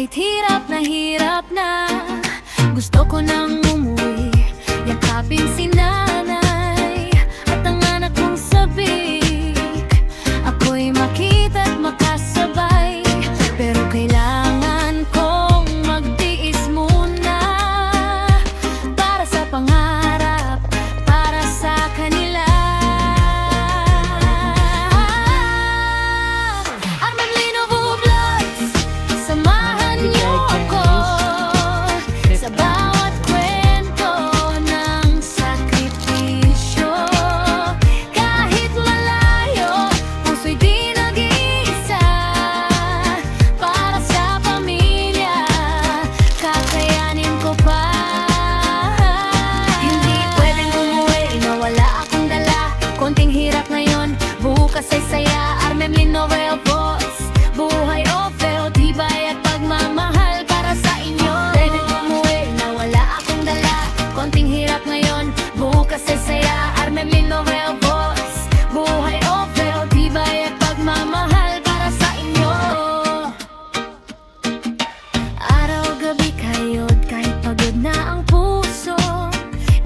Kahit hirap na gusto ko nang umuwi, yakapin si nanay at ang anak kong sabik. Ako'y makita't makasabay, pero kailangan kong magtiis muna para sa pangarap, para sa kanila. Armamlino Vlogs, samahan niyo ako sa bawat kwento ng sakripisyo. Kahit malayo, puso'y di nag-iisa. Para sa pamilya, kakayanin ko pa. Hindi pwedeng umuwi na wala akong dala. Konting hirap ngayon, bukas ay saya. Armamlino Voice, buhay o feo, tibay at pagmamahal para sa inyo. Pwedeng umuwi na wala akong dala. Konting hirap ngayon, bukas ay saya. Armamlino Voice, buhay o feo, tibay at pagmamahal para sa inyo. Araw-gabi kayo't kahit pagod na ang puso,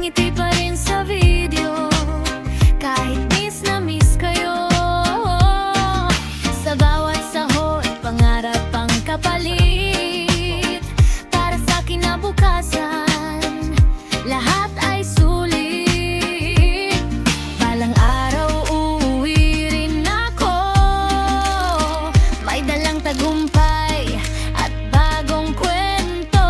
ngiti pa rin sa video. Kahit miss na miss kayo, sa bawat sahod, pangarap ang kapalit. Para sa kinabukasan, lahat ay sulit. Balang araw uuwi rin ako, may dalang tagumpay at bagong kwento.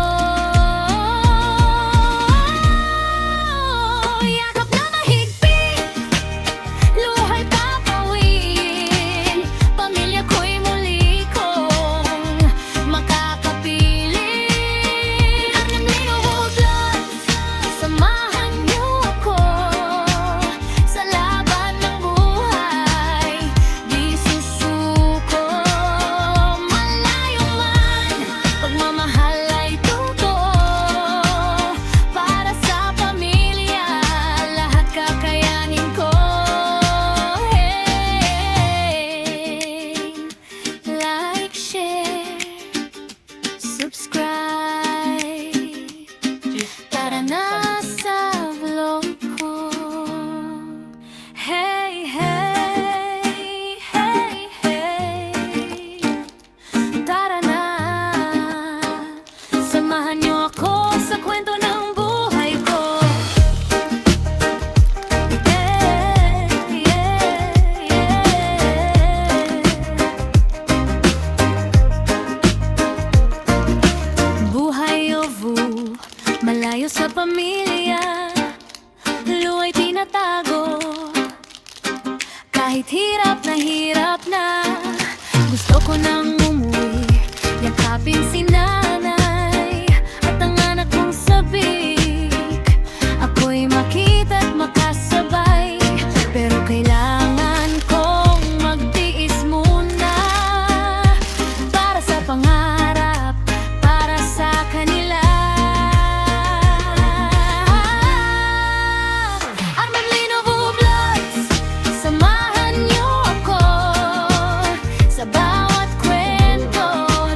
Yakap na mahigpit, luhay papawin. Pamilya ko'y muli kong makakapiling. Armamlino Vlogs, samahan niyo ako sa laban ng buhay. Di susuko, malayo man, pagmamahal ay totoo. Para sa pamilya, lahat kakayanin ko. Hey, like, share, subscribe. Tara na sa vlog ko. Hey, hey, hey, hey. Tara na, samahan niyo ako sa kwento ng buhay ko. Yeah, yeah, yeah. Buhay o vu, malayo sa pamilya, luwa'y tinatago. Kahit hirap na gusto ko nang umuwi, yakapin si nanay at ang anak kong sabik. Ako'y makita't makasabay, pero kailangan kong magtiis muna para sa pangarap, para sa kanila. Armamlino Vlogs, samahan niyo ako sa bawat kwento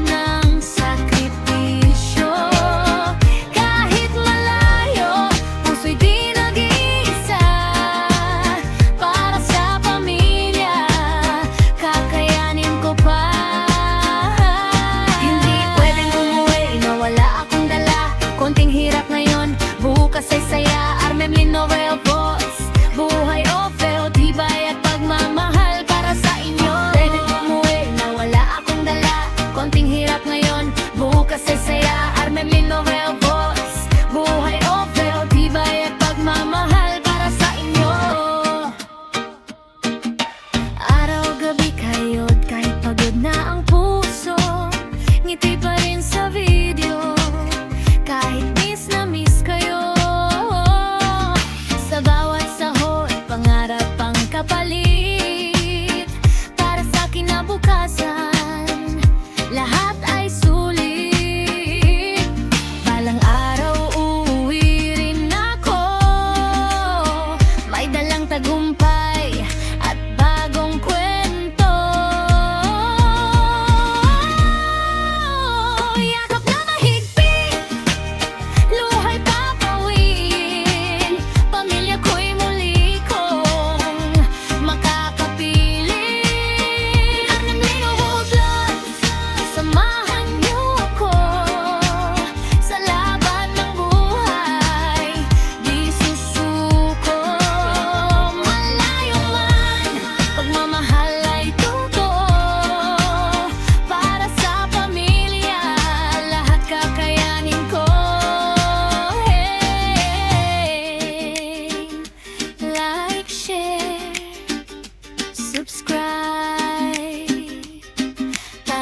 ng sakripisyo.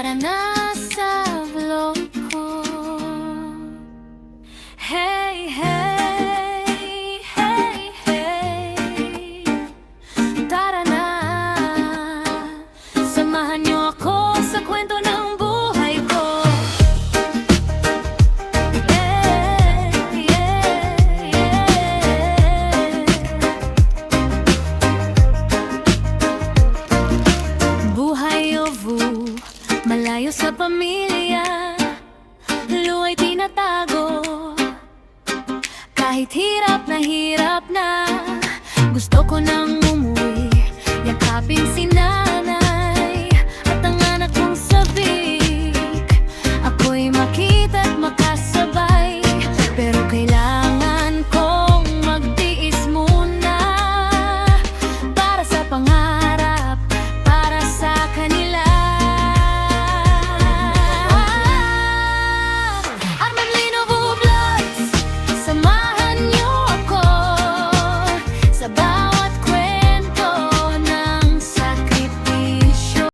Tara na sa vlog ko. Hey, hey, hey, hey, tara na. Samahan niyo ako sa kwento ng buhay ko. Yeah, yeah, yeah. Buhay ovu, malayo sa pamilya, luwa'y tinatago. Kahit hirap na, gusto ko nang umuwi, yakapin sina